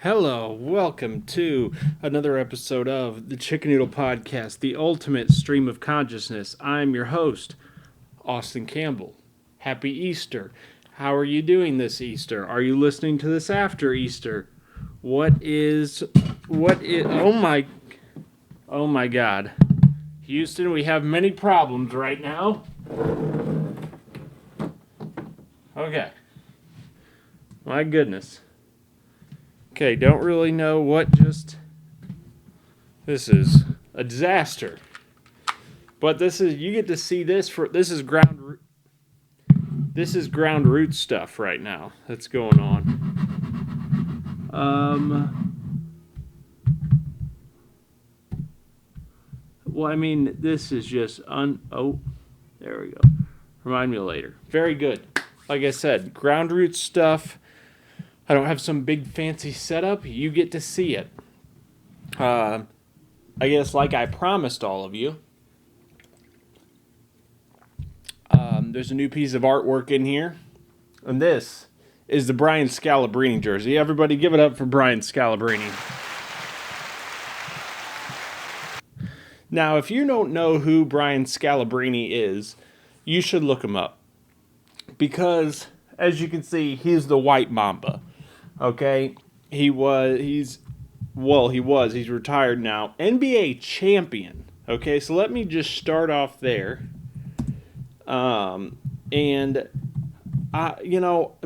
Hello, welcome to another episode of the Chicken Noodle Podcast, the ultimate stream of consciousness. I'm your host, Austin Campbell. Happy Easter. How are you doing this Easter? Are you listening to this after Easter? What is, oh my God. Houston, we have many problems right now. Okay. My goodness. Okay, don't really know what just... This is a disaster. But you get to see this this is ground root stuff right now that's going on. Well, I mean, this is just oh, there we go. Remind me later. Very good. Like I said, ground root stuff. I don't have some big fancy setup. You get to see it. I guess like I promised all of you, there's a new piece of artwork in here. And this is the Brian Scalabrine jersey. Everybody give it up for Brian Scalabrine. Now, if you don't know who Brian Scalabrine is, you should look him up. Because, as you can see, he's the white Mamba. Okay? He's retired now. NBA champion. Okay, so let me just start off there. My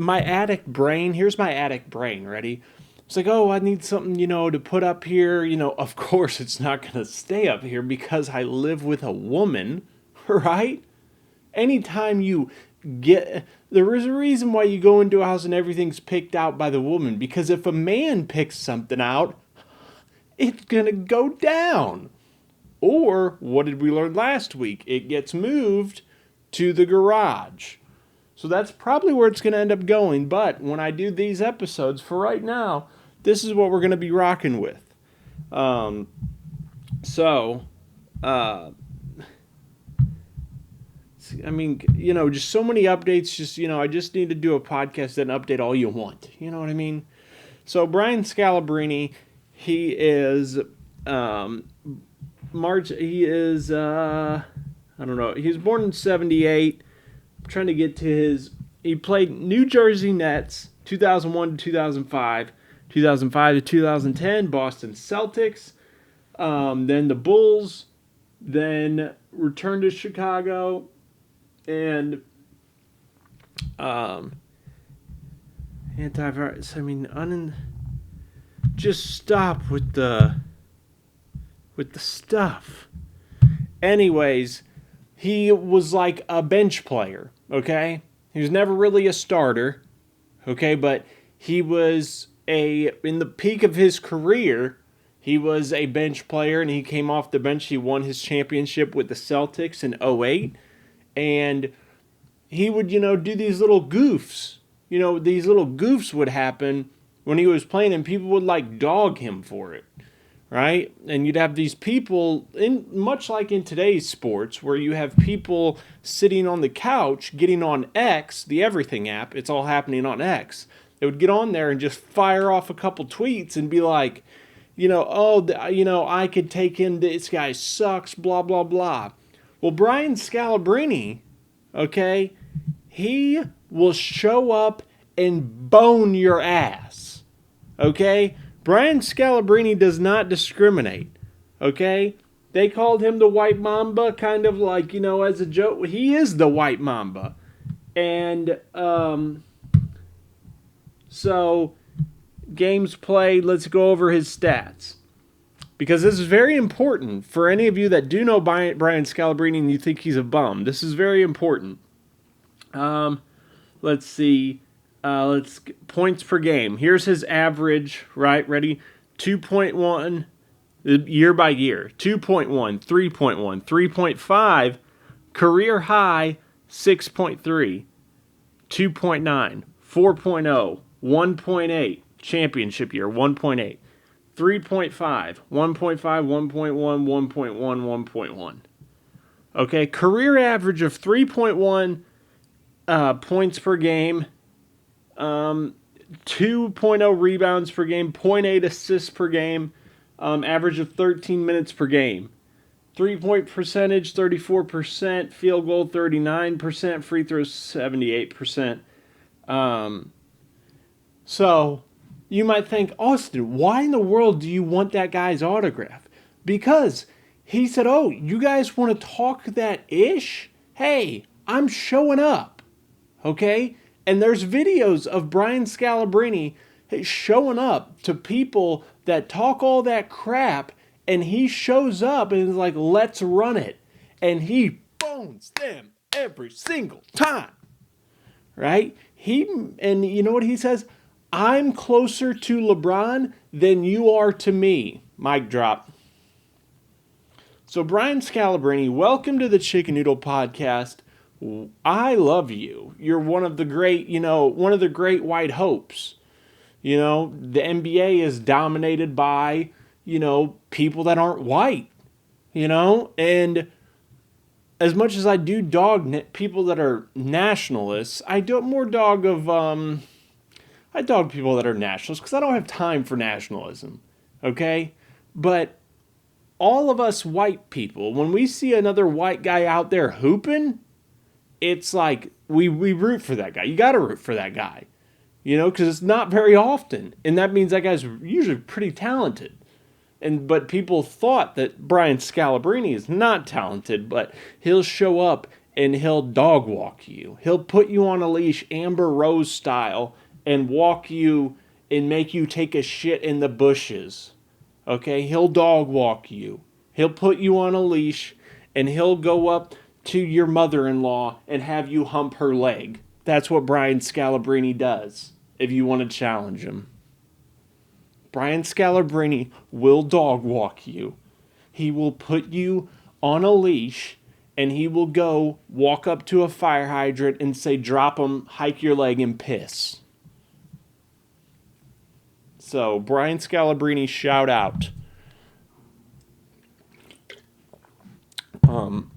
addict brain, here's my addict brain, ready? It's like, oh, I need something, to put up here. Of course it's not going to stay up here because I live with a woman, right? Anytime there is a reason why you go into a house and everything's picked out by the woman. Because if a man picks something out, it's going to go down. Or, what did we learn last week? It gets moved to the garage. So that's probably where it's going to end up going. But when I do these episodes, for right now, this is what we're going to be rocking with. Just so many updates. I just need to do a podcast and update all you want. You know what I mean? So Brian Scalabrine, he is I don't know. He was born in 1978. I'm trying to get to he played New Jersey Nets 2001 to 2005, 2005 to 2010, Boston Celtics, then the Bulls, then returned to Chicago, and antivirus. I mean, just stop with the stuff. Anyways, he was like a bench player, okay? He was never really a starter, okay? But he was in the peak of his career, he was a bench player, and he came off the bench. He won his championship with the Celtics in 2008, and he would, do these little goofs. These little goofs would happen when he was playing, and people would, dog him for it. Right? And you'd have these people, much like in today's sports, where you have people sitting on the couch, getting on X, the everything app. It's all happening on X. They would get on there and just fire off a couple tweets and be like, I could take him, this guy sucks, blah, blah, blah. Well, Brian Scalabrine, okay, he will show up and bone your ass, okay? Brian Scalabrine does not discriminate, okay? They called him the White Mamba, kind of like, as a joke. He is the White Mamba. And, so, games played, let's go over his stats. Because this is very important for any of you that do know Brian Scalabrine and you think he's a bum. This is very important. Let's see. Points per game. Here's his average, right? Ready? 2.1 year by year. 2.1, 3.1, 3.5, career high 6.3, 2.9, 4.0, 1.8, championship year 1.8, 3.5, 1.5, 1.1, 1.1, 1.1. Okay, career average of 3.1 points per game. 2.0 rebounds per game, zero point 0.8 assists per game, average of 13 minutes per game. 3-point percentage, 34%. Field goal, 39%. Free throws, 78%. So you might think, Austin, why in the world do you want that guy's autograph? Because he said, oh, you guys want to talk that ish? Hey, I'm showing up. Okay? And there's videos of Brian Scalabrine showing up to people that talk all that crap, and he shows up and is like, let's run it. And he bones them every single time. Right? And you know what he says? I'm closer to LeBron than you are to me. Mic drop. So Brian Scalabrine, welcome to the Chicken Noodle Podcast. I love you. You're one of the great white hopes. The NBA is dominated by, people that aren't white. And as much as I do dog people that are nationalists, I do more dog of I dog people that are nationalists because I don't have time for nationalism. Okay? But all of us white people, when we see another white guy out there hooping, it's like we root for that guy. You got to root for that guy. Because it's not very often. And that means that guy's usually pretty talented. But people thought that Brian Scalabrine is not talented, but he'll show up and he'll dog walk you. He'll put you on a leash, Amber Rose style, and walk you and make you take a shit in the bushes. Okay? He'll dog walk you. He'll put you on a leash and he'll go up to your mother-in-law and have you hump her leg. That's what Brian Scalabrine does if you want to challenge him. Brian Scalabrine will dog walk you. He will put you on a leash and he will go walk up to a fire hydrant and say, drop him, hike your leg, and piss. So, Brian Scalabrine, shout out.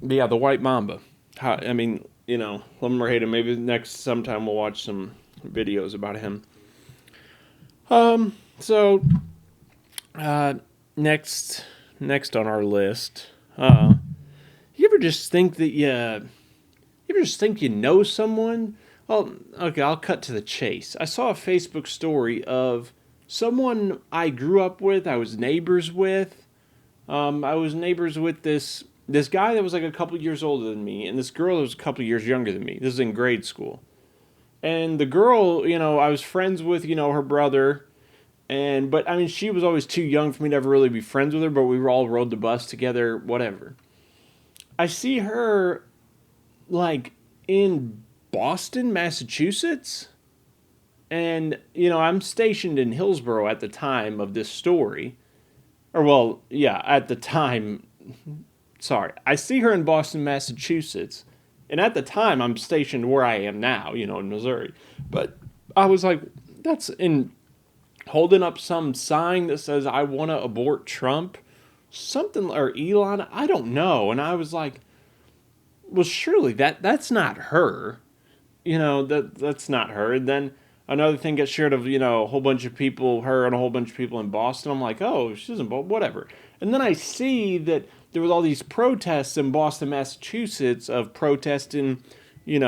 Yeah, the White Mamba. Love him or hate him. Maybe sometime we'll watch some videos about him. Next on our list, you ever just think you know someone? Well, okay, I'll cut to the chase. I saw a Facebook story of someone I grew up with, I was neighbors with. I was neighbors with this guy that was like a couple years older than me, and this girl that was a couple years younger than me. This is in grade school. And the girl, I was friends with, her brother. But she was always too young for me to ever really be friends with her, but we all rode the bus together, whatever. I see her, like, in Boston, Massachusetts. And, I'm stationed in Hillsborough at the time of this story. At the time. Sorry. I see her in Boston, Massachusetts. And at the time, I'm stationed where I am now, in Missouri. But I was like, that's in holding up some sign that says, I want to abort Trump. Something, or Elon, I don't know. And I was like, well, surely that's not her. That's not her. And then another thing gets shared of, a whole bunch of people, her and a whole bunch of people in Boston. I'm like, oh, she doesn't, whatever. And then I see that there was all these protests in Boston, Massachusetts of protesting, you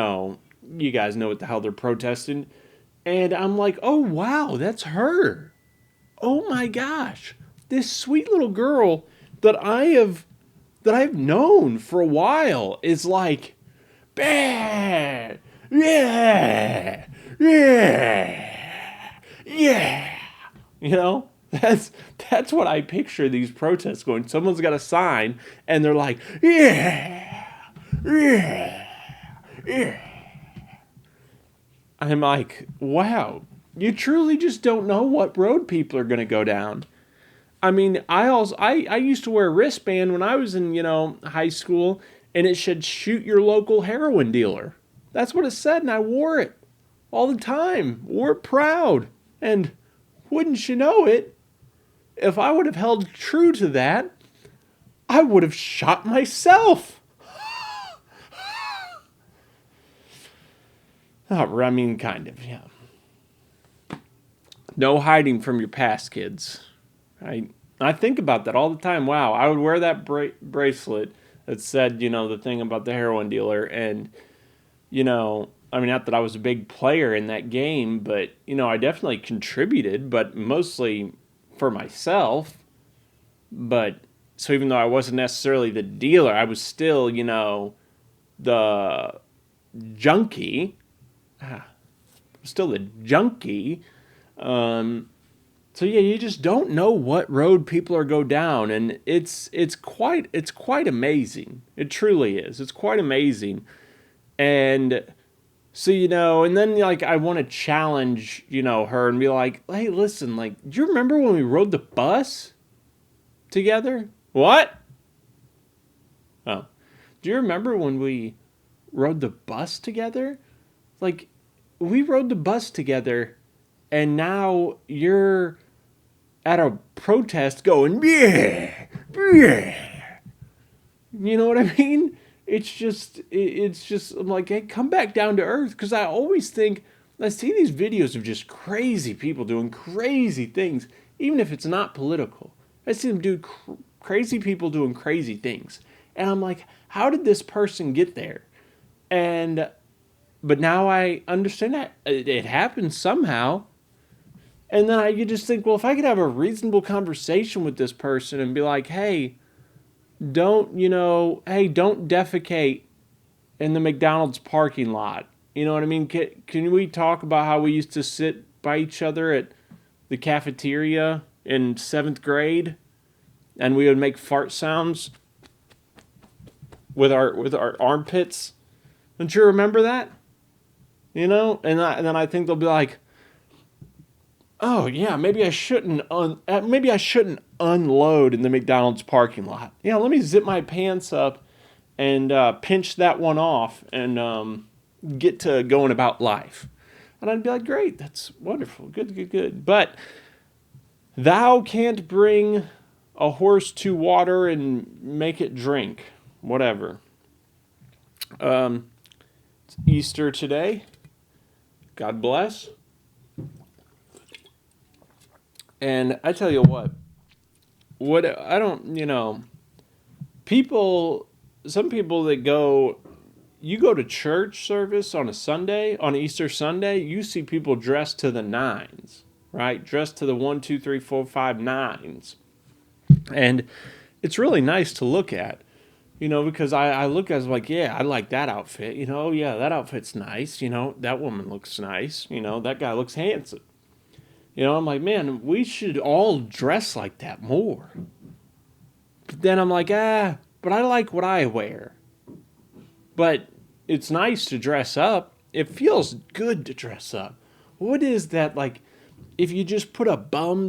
guys know what the hell they're protesting. And I'm like, oh, wow, that's her. Oh, my gosh. This sweet little girl that I've known for a while is like, bah, yeah, yeah, yeah. That's what I picture these protests going. Someone's got a sign, and they're like, yeah, yeah, yeah. I'm like, wow, you truly just don't know what road people are going to go down. I used to wear a wristband when I was in, high school, and it said shoot your local heroin dealer. That's what it said, and I wore it all the time. Wore it proud. And wouldn't you know it, if I would have held true to that, I would have shot myself. Kind of, yeah. No hiding from your past, kids. I think about that all the time. Wow, I would wear that bracelet that said, the thing about the heroin dealer. And, I mean, not that I was a big player in that game, but, I definitely contributed, but mostly for myself. But so even though I wasn't necessarily the dealer, I was still, the junkie. Still the junkie. So yeah, you just don't know what road people are go down, and it's quite amazing. It truly is. It's quite amazing, and so and then like I want to challenge her and be like, hey, listen, like, do you remember when we rode the bus together? What? Oh, do you remember when we rode the bus together? Like, we rode the bus together, and now you're at a protest going, yeah, yeah. You know what I mean? It's just, I'm like, hey, come back down to earth. Because I always think, I see these videos of just crazy people doing crazy things, even if it's not political. I see them do crazy people doing crazy things. And I'm like, how did this person get there? But now I understand that it happened somehow. And then you just think, well, if I could have a reasonable conversation with this person and be like, hey, don't defecate in the McDonald's parking lot. You know what I mean? Can we talk about how we used to sit by each other at the cafeteria in 7th grade and we would make fart sounds with our armpits? Don't you remember that? And then I think they'll be like, oh yeah, maybe I shouldn't unload in the McDonald's parking lot. Yeah, let me zip my pants up and pinch that one off and get to going about life. And I'd be like, great, that's wonderful, good. But thou can't bring a horse to water and make it drink, whatever. It's Easter today. God bless. And I tell you what I don't, some people that you go to church service on on Easter Sunday, you see people dressed to the nines, right? Dressed to the 1, 2, 3, 4, 5 nines. And it's really nice to look at, because I look at it like, yeah, I like that outfit, yeah, that outfit's nice, that woman looks nice, that guy looks handsome. I'm like, man, we should all dress like that more. But then I'm like, but I like what I wear. But it's nice to dress up. It feels good to dress up. What is that, like, if you just put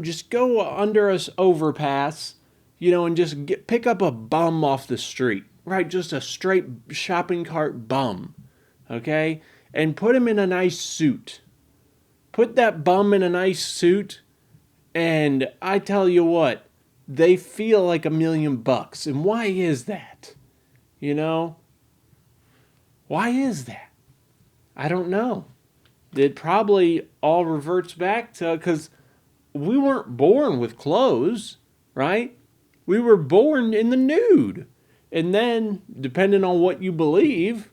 just go under an overpass, and just pick up a bum off the street, right? Just a straight shopping cart bum, okay? And put him in a nice suit. Put that bum in a nice suit, and I tell you what, they feel like $1 million. And why is that? Why is that? I don't know. It probably all reverts back to, because we weren't born with clothes, right? We were born in the nude. And then, depending on what you believe,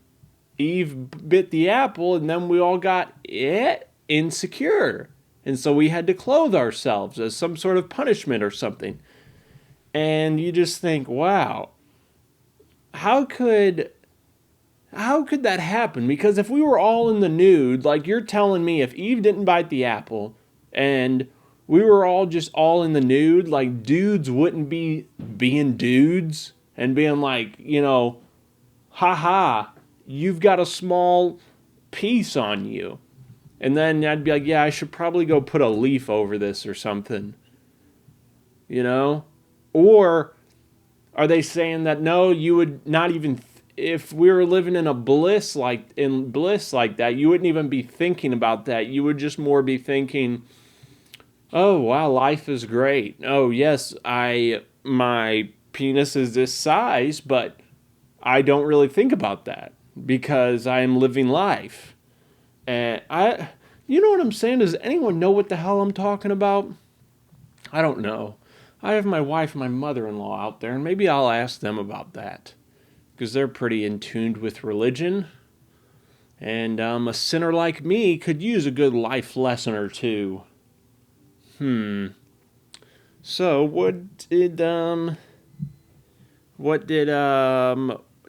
Eve bit the apple, and then we all got insecure, and so we had to clothe ourselves as some sort of punishment or something. And you just think, wow, how could that happen? Because if we were all in the nude, like you're telling me, if Eve didn't bite the apple and we were all in the nude, like dudes wouldn't be being dudes and being like, haha, you've got a small piece on you. And then I'd be like, yeah, I should probably go put a leaf over this or something. Or are they saying that, no, you would not even, if we were living in bliss like that, you wouldn't even be thinking about that. You would just more be thinking, oh, wow, life is great. Oh, yes, my penis is this size, but I don't really think about that because I am living life. And You know what I'm saying? Does anyone know what the hell I'm talking about? I don't know. I have my wife and my mother-in-law out there, and maybe I'll ask them about that. Because they're pretty in tune with religion. And a sinner like me could use a good life lesson or two. So what did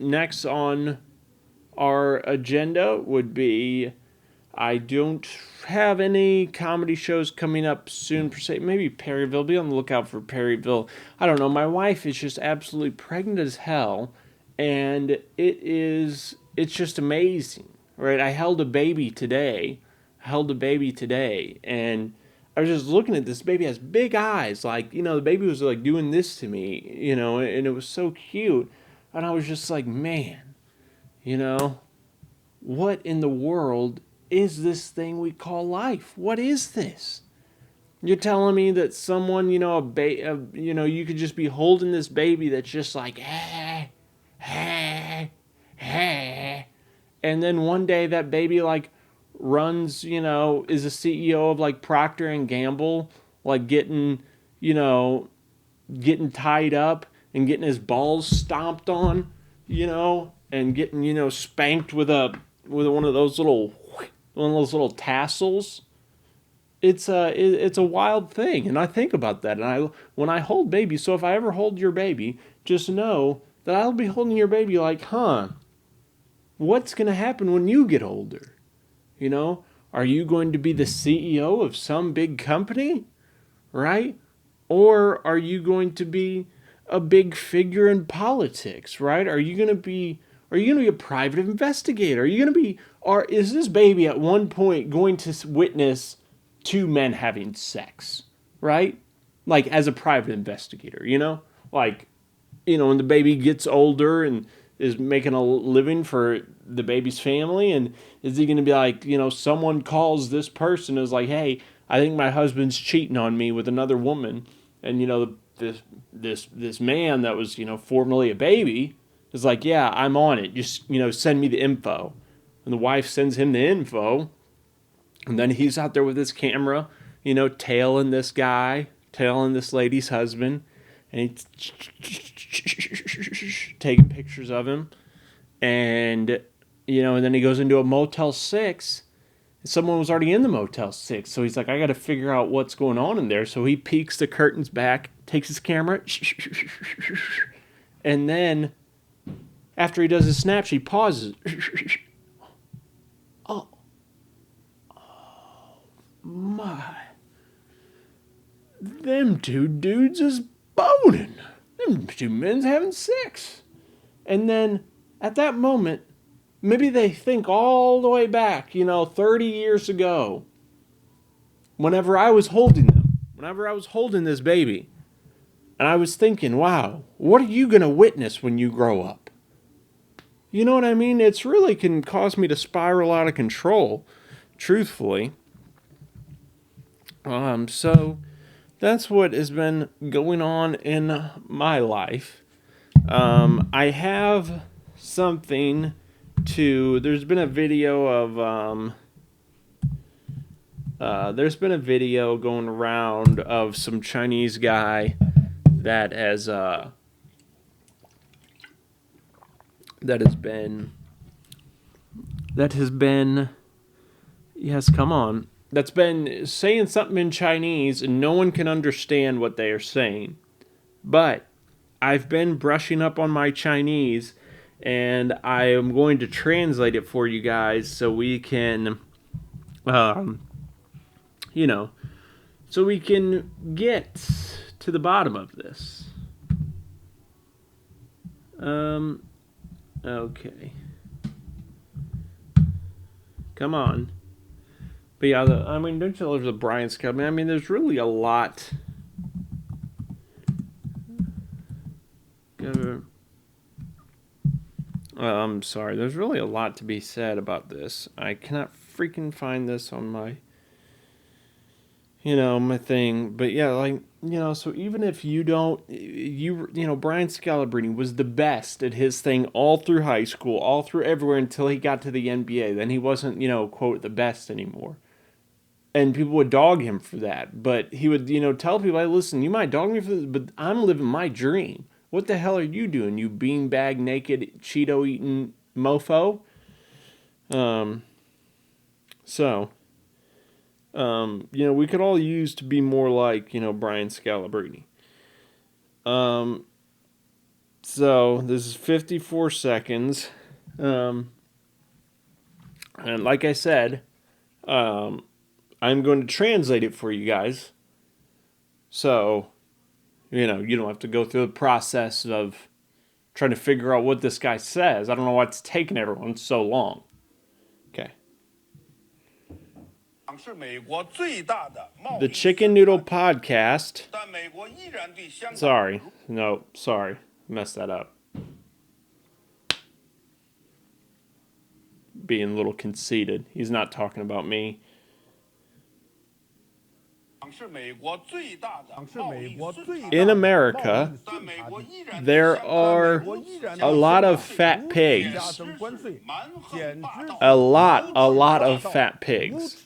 next on our agenda would be, I don't have any comedy shows coming up soon per se. Maybe Perryville. Be on the lookout for Perryville. I don't know. My wife is just absolutely pregnant as hell, and it's just amazing, right? I held a baby today. And I was just looking at this baby has big eyes, like, the baby was like doing this to me, and it was so cute, and I was just like, man, you know, what in the world is this thing we call life? What is this? You're telling me that someone, you could just be holding this baby that's just like, hey, hey, hey, and then one day that baby like runs, is a CEO of like Procter and Gamble, like you know, getting tied up and getting his balls stomped on, and getting, spanked with one of those little tassels. It's a wild thing, and I think about that, and when I hold babies. So if I ever hold your baby, just know that I'll be holding your baby like, what's gonna happen when you get older? Are you going to be the CEO of some big company, right? Or are you going to be a big figure in politics, right? Are you going to be a private investigator? Are you going to be or is this baby at one point going to witness two men having sex, right? Like as a private investigator, Like, when the baby gets older and is making a living for the baby's family, and is he going to be like, someone calls this person is like, hey, I think my husband's cheating on me with another woman, and this man that was formerly a baby is like, yeah, I'm on it, just send me the info, and the wife sends him the info, and then he's out there with his camera, tailing this lady's husband, and he's taking pictures of him, and and then he goes into a Motel 6. Someone was already in the Motel 6, so he's like, I got to figure out what's going on in there. So he peeks the curtains back, takes his camera, and then after he does his snap, he pauses. Oh my. Them two dudes is boning. Them two men's having sex. And then at that moment, maybe they think all the way back, 30 years ago, whenever I was holding this baby, and I was thinking, wow, what are you going to witness when you grow up? You know what I mean? It's really can cause me to spiral out of control, truthfully. So that's what has been going on in my life. I have something there's been a video going around of some Chinese guy that has been yes, come on, that's been saying something in Chinese and no one can understand what they are saying. But I've been brushing up on my Chinese, and I am going to translate it for you guys so we can, so we can get to the bottom of this. Okay. Come on. But yeah, don't you love the Brian Scott? There's really a lot. I'm sorry. There's really a lot to be said about this. I cannot freaking find this on my, my thing. But yeah, so even if you don't, Brian Scalabrine was the best at his thing all through high school, all through everywhere until he got to the NBA. Then he wasn't, quote, the best anymore. And people would dog him for that. But he would, tell people, hey, listen, you might dog me for this, but I'm living my dream. What the hell are you doing, you beanbag naked Cheeto eating mofo? We could all use to be more like, Brian Scalabrine. So this is 54 seconds. And like I said, I'm going to translate it for you guys. So, you don't have to go through the process of trying to figure out what this guy says. I don't know why it's taking everyone so long. Okay. The Chicken Noodle Podcast. Sorry. Messed that up. Being a little conceited. He's not talking about me. In America, there are a lot of fat pigs. A lot of fat pigs.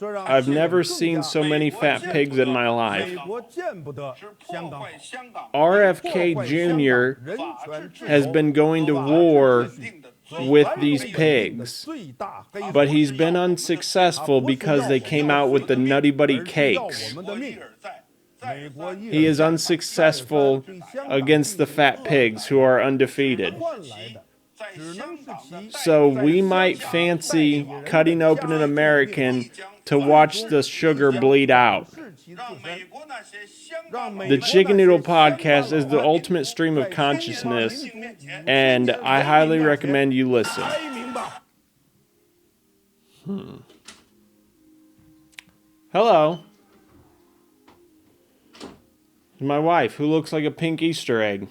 I've never seen so many fat pigs in my life. RFK Jr. has been going to war with these pigs, but he's been unsuccessful because they came out with the Nutty Buddy cakes. He is unsuccessful against the fat pigs who are undefeated. So we might fancy cutting open an American to watch the sugar bleed out. The Chicken Noodle Podcast is the ultimate stream of consciousness, and I highly recommend you listen. Hello. My wife, who looks like a pink Easter egg.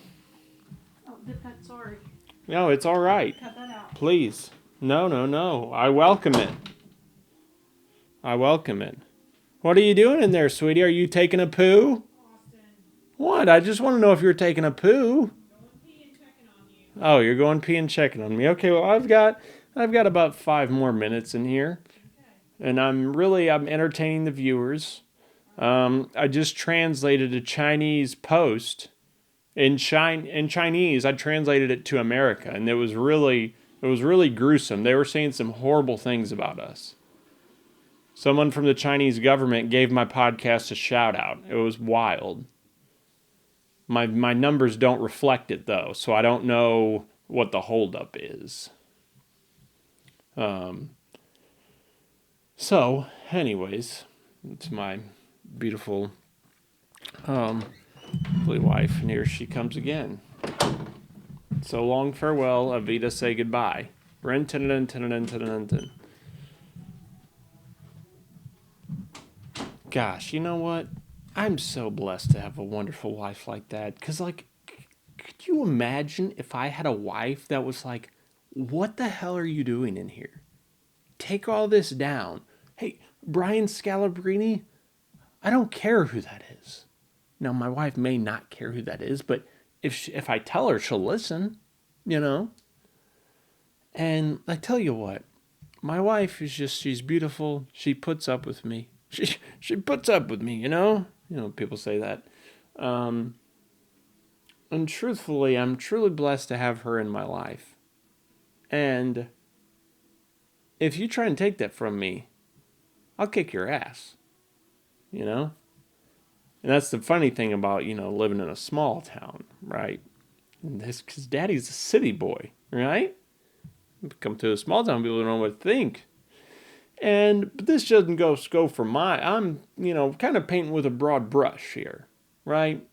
Oh, that's sorry. No, it's all right. Cut that out. Please. No. I welcome it. What are you doing in there, sweetie? Are you taking a poo? Austin. What? I just want to know if you're taking a poo. Going pee and checking on you. Oh, you're going pee and checking on me. Okay, well, I've got about 5 more minutes in here. Okay. And I'm entertaining the viewers. I just translated a Chinese post in Chinese. I translated it to America, and it was really gruesome. They were saying some horrible things about us. Someone from the Chinese government gave my podcast a shout out. It was wild. My numbers don't reflect it though, so I don't know what the holdup is. So, anyways, it's my beautiful lovely wife, and here she comes again. So long, farewell, Avita, say goodbye. Gosh, you know what? I'm so blessed to have a wonderful wife like that. Because, could you imagine if I had a wife that was like, what the hell are you doing in here? Take all this down. Hey, Brian Scalabrine, I don't care who that is. Now, my wife may not care who that is, but if I tell her, she'll listen, And I tell you what, my wife is she's beautiful. She puts up with me. She puts up with me, people say that. And truthfully, I'm truly blessed to have her in my life. And if you try and take that from me, I'll kick your ass, And that's the funny thing about, living in a small town, right? Because Daddy's a city boy, right? Come to a small town, people don't know what to think. But this doesn't go for I'm, kind of painting with a broad brush here, right?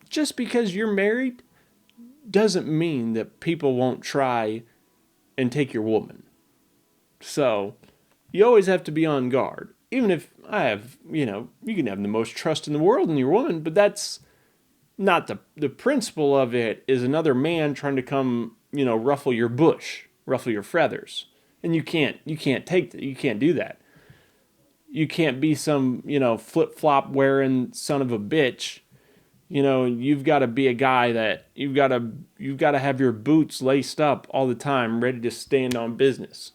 Just because you're married doesn't mean that people won't try and take your woman. So, you always have to be on guard. Even if I have, you can have the most trust in the world in your woman, but that's not the principle of it is another man trying to come, ruffle your bush, ruffle your feathers. And you can't take that. You can't do that. You can't be some, flip-flop wearing son of a bitch. You've got to be a guy that you've got to have your boots laced up all the time, ready to stand on business,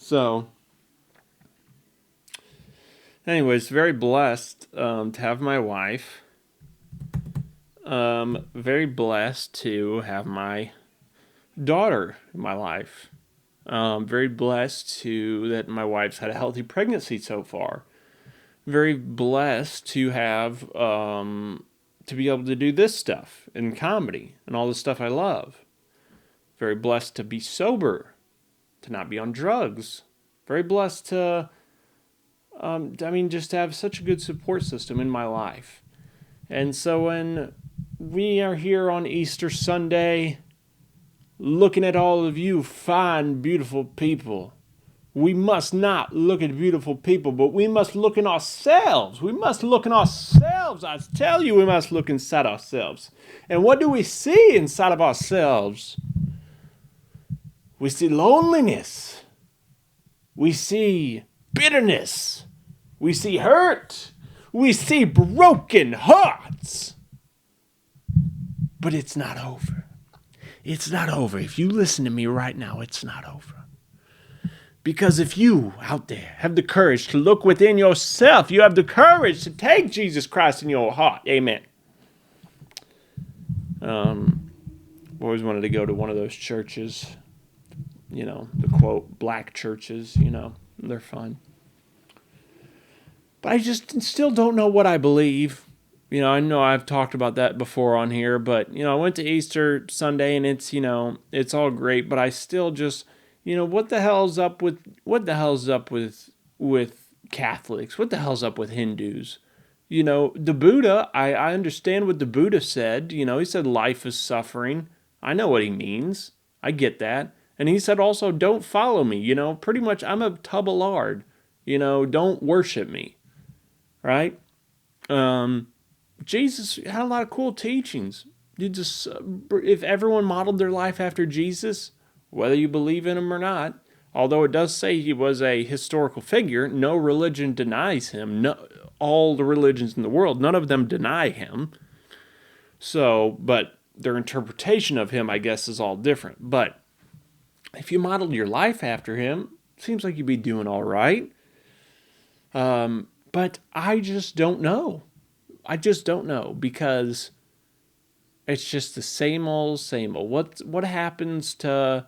So, anyways, very blessed to have my wife. Very blessed to have my daughter in my life. Very blessed that my wife's had a healthy pregnancy so far. Very blessed to have to be able to do this stuff in comedy and all the stuff I love. Very blessed to be sober, to not be on drugs. Very blessed to, just to have such a good support system in my life. And so when we are here on Easter Sunday, looking at all of you fine, beautiful people, we must not look at beautiful people, but we must look in ourselves. We must look in ourselves. I tell you, we must look inside ourselves. And what do we see inside of ourselves? We see loneliness. We see bitterness. We see hurt. We see broken hearts. But it's not over. It's not over. If you listen to me right now, it's not over. Because if you out there have the courage to look within yourself, you have the courage to take Jesus Christ in your heart. Amen. Always wanted to go to one of those churches, the quote, black churches, they're fun. But I just still don't know what I believe. I know I've talked about that before on here, but, I went to Easter Sunday and it's all great, but I still just, what the hell's up with Catholics? What the hell's up with Hindus? The Buddha, I understand what the Buddha said. He said life is suffering. I know what he means. I get that. And he said also, don't follow me. Pretty much I'm a tub of lard. Don't worship me. Right? Jesus had a lot of cool teachings. If everyone modeled their life after Jesus, whether you believe in him or not, although it does say he was a historical figure, no religion denies him. No, all the religions in the world, none of them deny him. So, but their interpretation of him, I guess, is all different. But if you modeled your life after him, it seems like you'd be doing all right. But I just don't know. I just don't know, because it's just the same old, same old. What happens to,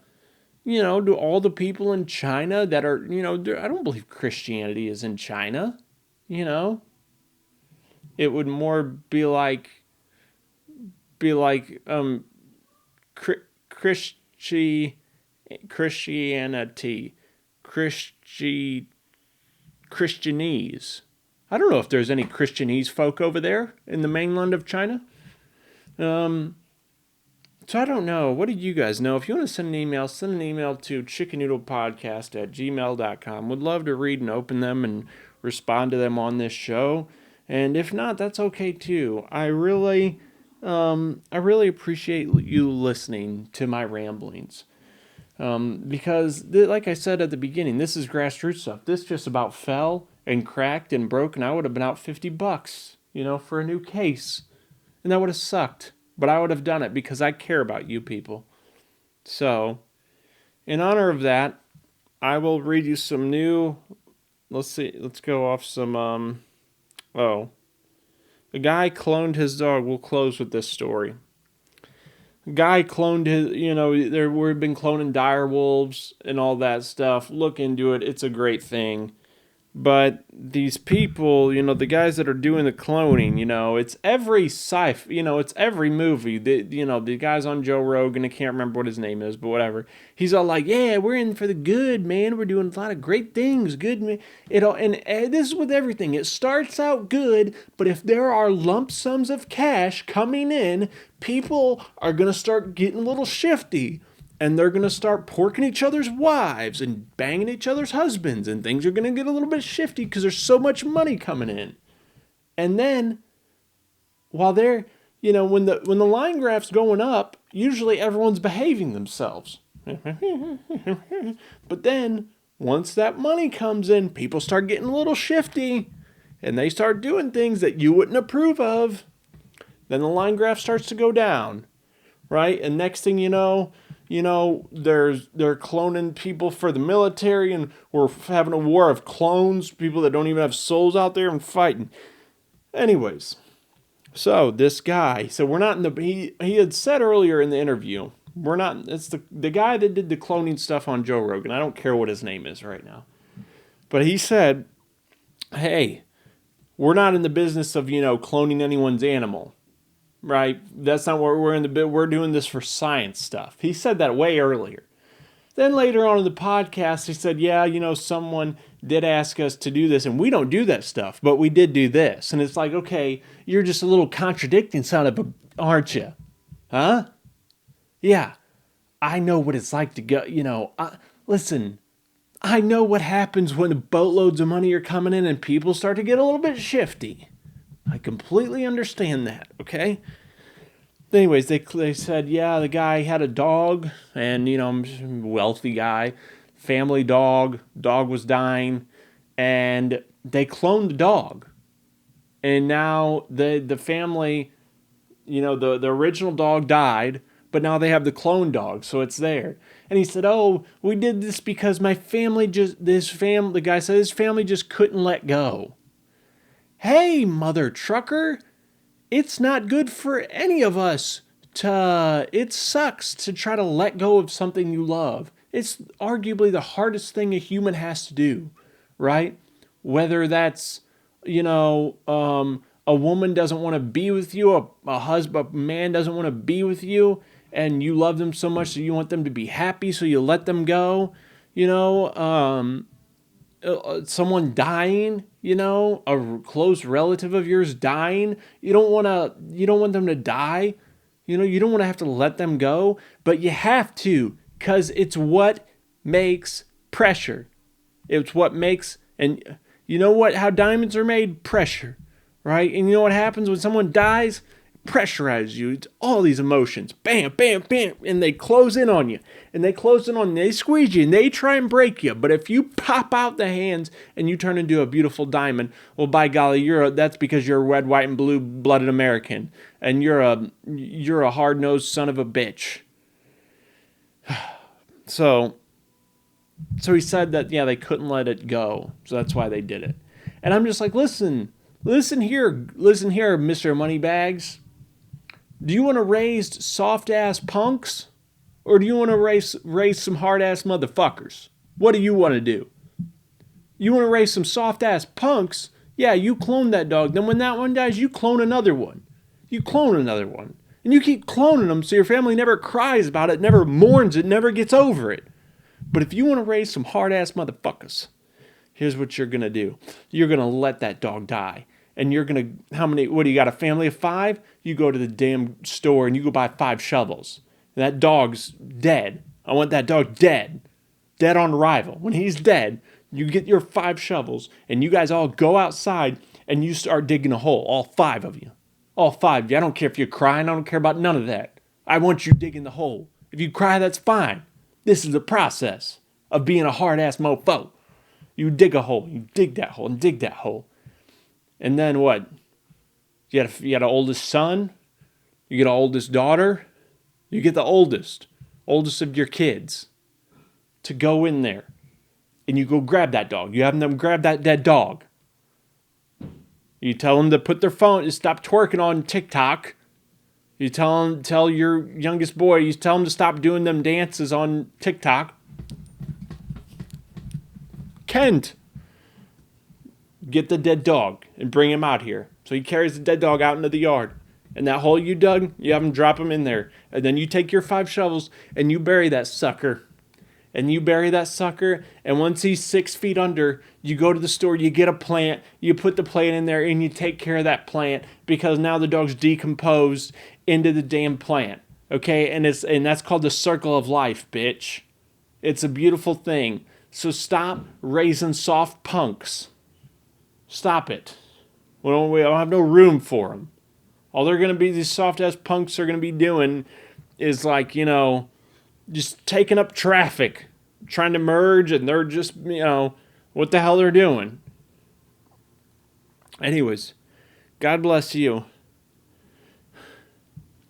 to all the people in China that are, I don't believe Christianity is in China, It would more be like Christianity, Christianese. I don't know if there's any Christianese folk over there in the mainland of China. So I don't know. What do you guys know? If you want to send an email to chickennoodlepodcast@gmail.com. Would love to read and open them and respond to them on this show. And if not, that's okay too. I really appreciate you listening to my ramblings. Because like I said at the beginning, this is grassroots stuff. This just about fell and cracked and broke, and I would have been out $50, for a new case. And that would have sucked. But I would have done it because I care about you people. So, in honor of that, I will read you some new, let's go off some, a guy cloned his dog. We'll close with this story. Guy cloned his, we've been cloning dire wolves and all that stuff. Look into it. It's a great thing. But these people, the guys that are doing the cloning, it's every it's every movie. The guys on Joe Rogan, I can't remember what his name is, but whatever. He's all like, yeah, we're in for the good, man. We're doing a lot of great things. Good, man. And this is with everything. It starts out good, but if there are lump sums of cash coming in, people are going to start getting a little shifty. And they're going to start porking each other's wives and banging each other's husbands. And things are going to get a little bit shifty because there's so much money coming in. And then, while they're, when the line graph's going up, usually everyone's behaving themselves. But then, once that money comes in, people start getting a little shifty. And they start doing things that you wouldn't approve of. Then the line graph starts to go down. Right? And next thing you know, they're cloning people for the military, and we're having a war of clones, people that don't even have souls out there and fighting. Anyways, so this guy, so we're not in the, he had said earlier in the interview, we're not, it's the guy that did the cloning stuff on Joe Rogan. I don't care what his name is right now. But he said, hey, we're not in the business of, cloning anyone's animal. Right? That's not what we're in the bit. We're doing this for science stuff. He said that way earlier. Then later on in the podcast, he said, yeah, someone did ask us to do this, and we don't do that stuff, but we did do this. And it's like, okay, you're just a little contradicting son of a, aren't you? Huh? Yeah. I know what it's like to go, listen, I know what happens when boatloads of money are coming in and people start to get a little bit shifty. I completely understand that, okay? Anyways, they said, yeah, the guy had a dog, and, wealthy guy, family dog was dying, and they cloned the dog. And now the family, the original dog died, but now they have the clone dog, so it's there. And he said, oh, we did this because the guy said his family just couldn't let go. Hey, mother trucker, it's not good for any of us it sucks to try to let go of something you love. It's arguably the hardest thing a human has to do, right? Whether that's, a woman doesn't want to be with you, a man doesn't want to be with you, and you love them so much that you want them to be happy, so you let them go, someone dying, a close relative of yours dying, you don't want them to die, you don't want to have to let them go, but you have to, because it's what makes pressure. It's what makes, and how diamonds are made? Pressure, right? And you know what happens when someone dies? Pressurize you. It's all these emotions. Bam, bam, bam. And they close in on you. And they squeeze you. And they try and break you. But if you pop out the hands and you turn into a beautiful diamond, well, by golly, that's because you're a red, white, and blue-blooded American. And you're a hard-nosed son of a bitch. So he said that, yeah, they couldn't let it go. So that's why they did it. And I'm just like, listen here, Mr. Moneybags. Do you want to raise soft-ass punks? Or do you want to raise some hard-ass motherfuckers? What do you want to do? You want to raise some soft-ass punks? Yeah, you clone that dog. Then when that one dies, you clone another one. And you keep cloning them so your family never cries about it, never mourns it, never gets over it. But if you want to raise some hard-ass motherfuckers, here's what you're going to do. You're going to let that dog die. And you're going to, what do you got, a family of 5? You go to the damn store and you go buy 5 shovels. And that dog's dead. I want that dog dead. Dead on arrival. When he's dead, you get your 5 shovels and you guys all go outside and you start digging a hole. All 5 of you. All 5 of you. I don't care if you're crying. I don't care about none of that. I want you digging the hole. If you cry, that's fine. This is the process of being a hard-ass mofo. You dig a hole. You dig that hole and dig that hole. And then what? You got an oldest son. You get an oldest daughter. You get the oldest of your kids to go in there. And you go grab that dog. You have them grab that dead dog. You tell them to put their phone, stop twerking on TikTok. You tell your youngest boy, you tell him to stop doing them dances on TikTok. Kent, get the dead dog and bring him out here. So he carries the dead dog out into the yard. And that hole you dug, you have him drop him in there. And then you take your 5 shovels and you bury that sucker. And once he's 6 feet under, you go to the store, you get a plant, you put the plant in there, and you take care of that plant because now the dog's decomposed into the damn plant. Okay? And that's called the circle of life, bitch. It's a beautiful thing. So stop raising soft punks. Stop it. We don't have no room for them. All they're going to be, these soft-ass punks are going to be doing is like, just taking up traffic, trying to merge, and they're just, what the hell they're doing. Anyways, God bless you.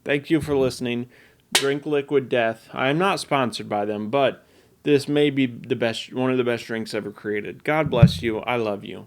Thank you for listening. Drink Liquid Death. I am not sponsored by them, but this may be one of the best drinks ever created. God bless you. I love you.